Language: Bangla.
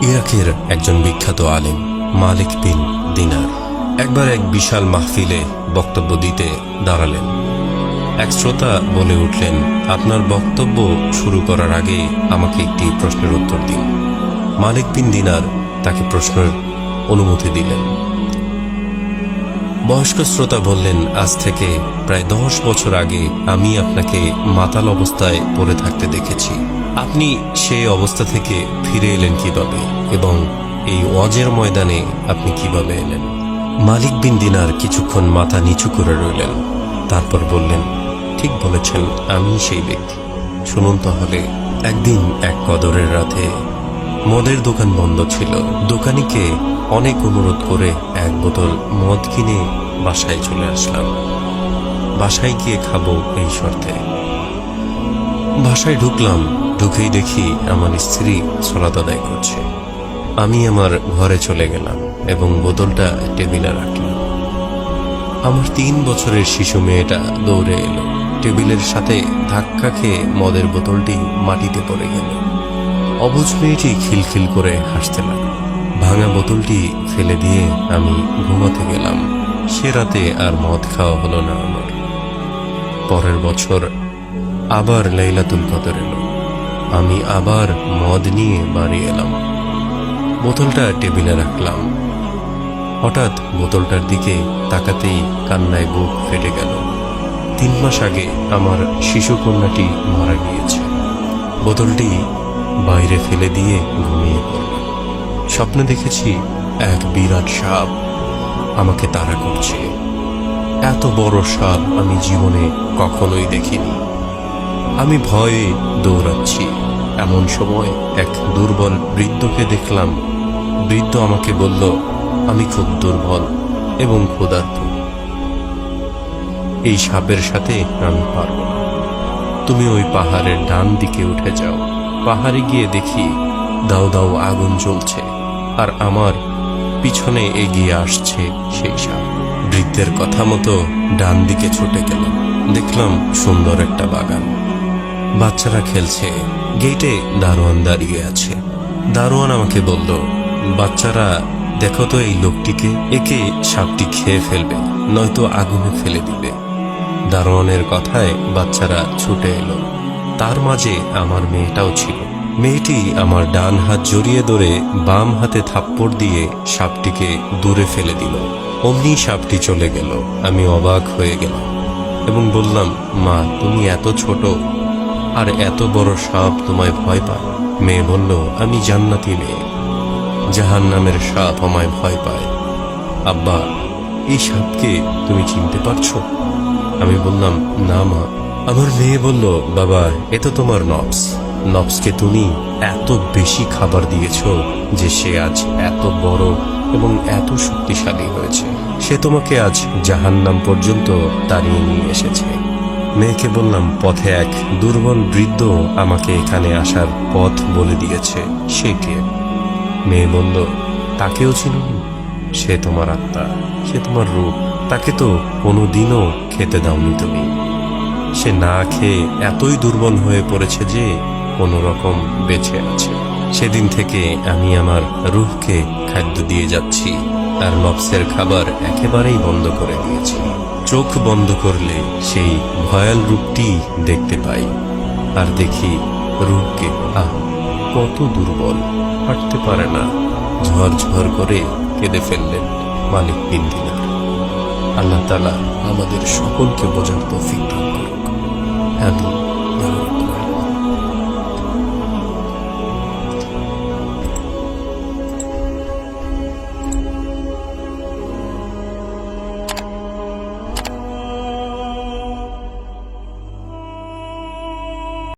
ইরাকের একজন বিখ্যাত আলেম মালিক বিন দিনার একবার এক বিশাল মাহফিলে বক্তব্য দিতে দাঁড়ালেন। এক শ্রোতা বলে উঠলেন, আপনার বক্তব্য শুরু করার আগে আমাকে একটি প্রশ্নের উত্তর দিন। মালিক বিন দিনার তাকে প্রশ্নের অনুমতি দিলেন। বয়স্ক শ্রোতা বললেন, আজ থেকে প্রায় 10 বছর আগে আমি আপনাকে মাতাল অবস্থায় পড়ে থাকতে দেখেছি। আপনি সেই অবস্থা থেকে ফিরে এলেন কিভাবে এবং এই ওয়াজের ময়দানে আপনি কিভাবে এলেন? মালিক বিন দিনার কিছুক্ষণ মাথা নিচু করে রইলেন, তারপর বললেন, ঠিক বলেছেন, আমি সেই ব্যক্তি। শুনুন তাহলে। একদিন এক কদরের রাতে মদের দোকান বন্ধ ছিল। দোকানিকে অনেক অনুরোধ করে এক বোতল মদ কিনে বাসায় চলে আসলাম। বাসায় গিয়ে খাবো এই শর্তে। বাসায় ঢুকলাম, ঢুকেই দেখি আমার স্ত্রী সালাত আদায় করছে। আমি আমার ঘরে চলে গেলাম এবং বোতলটা টেবিলে রাখলাম। আমার 3 বছরের শিশু মেয়েটা দৌড়ে এলো। টেবিলের সাথে ধাক্কা খেয়ে মদের বোতলটি মাটিতে পড়ে গেল। অবুঝ মেয়েটি খিলখিল করে হাসতে লাগল। ভাঙা বোতলটি ফেলে দিয়ে আমি ঘুমাতে গেলাম। সে রাতে আর মদ খাওয়া হলো না আমার। পরের বছর আবার লাইলাতুল কদর এলো। আমি আবার মদ নিয়ে বাড়ি এলাম। বোতলটা টেবিলে রাখলাম। হঠাৎ বোতলটার দিকে তাকাতেই কান্নায় বুক ফেটে গেল। 3 মাস আগে আমার শিশু কন্যাটি মারা গিয়েছে। বোতলটি বাইরে ফেলে দিয়ে ঘুমিয়ে পড়লাম। স্বপ্নে দেখেছি এক বিরাট সাপ আমাকে তাড়া করছে। এত বড় সাপ আমি জীবনে কখনোই দেখিনি। আমি ভয়ে দৌড়াচ্ছি। এমন সময় এক দুর্বল বৃদ্ধকে দেখলাম। বৃদ্ধ আমাকে বলল, আমি খুব দুর্বল এবং ক্ষুধার্ত। এই সাপের সাথে আমি পারব না। তুমি ওই পাহাড়ের ডান দিকে উঠে যাও। পাহাড়ে গিয়ে দেখি দাও দাও আগুন জ্বলছে আর আমার পিছনে এগিয়ে আসছে সেই সাপ। বৃদ্ধের কথা মতো ডান দিকে ছুটে গেলাম। দেখলাম সুন্দর একটা বাগান, বাচ্চারা খেলছে। গেটে দারোয়ান দাঁড়িয়ে আছে। দারোয়ান আমাকে বলল, বাচ্চারা দেখো তো এই লোকটিকে, একে সাপটি খেয়ে ফেলবে, নয়তো আগুনে ফেলে দিবে। দারোয়ানের কথায় বাচ্চারা ছুটে এলো। তার মাঝে আমার মেয়েটাও ছিল। মেয়েটি আমার ডান হাত জড়িয়ে ধরে বাম হাতে থাপ্পড় দিয়ে সাপটিকে দূরে ফেলে দিল। অমনি সাপটি চলে গেল। আমি অবাক হয়ে গেলাম এবং বললাম, মা, তুমি এত ছোট আর এত বড় সাপ তোমায় ভয় পায়? মেয়ে বলল, আমি জান্নাতি মেয়ে, জাহান্নামের সাপ আমায় ভয় পায়। আব্বা, এই সাপকে তুমি চিনতে পারছো? আমি বললাম, না মা। আমার মেয়ে বলল, বাবা, এ তো তোমার নফস। নফসকে তুমি এত বেশি খাবার দিয়েছ যে সে আজ এত বড় এবং এত শক্তিশালী হয়েছে। সে তোমাকে আজ জাহান্নাম পর্যন্ত তাড়িয়ে নিয়ে এসেছে। মেয়েকে বললাম, পথে এক দুর্বল বৃদ্ধ আমাকে এখানে আসার পথ বলে দিয়েছে। সে কে? মেয়ে বলল, তাকেও চিনুনি? সে তোমার আত্মা, সে তোমার রূপ। তাকে তো কোনোদিনও খেতে দাওনি তুমি। সে না খেয়ে এতই দুর্বল হয়ে পড়েছে যে কোনো রকম বেঁচে আছে। সেদিন থেকে আমি আমার রূহকে খাদ্য দিয়ে যাচ্ছি আর নফসের খাবার একেবারেই বন্ধ করে দিয়েছি। চোখ বন্ধ করলে সেই ভয়াল রূপটি দেখতে পাই আর দেখি রূহকে, কত দুর্বল, হাঁটতে পারে না। ঝরঝর করে কেঁদে ফেললেন মালিক বিন দিনার। আল্লাহ তাআলা আমাদের সকলকে বোঝার তৌফিক দান করুক। আমিন।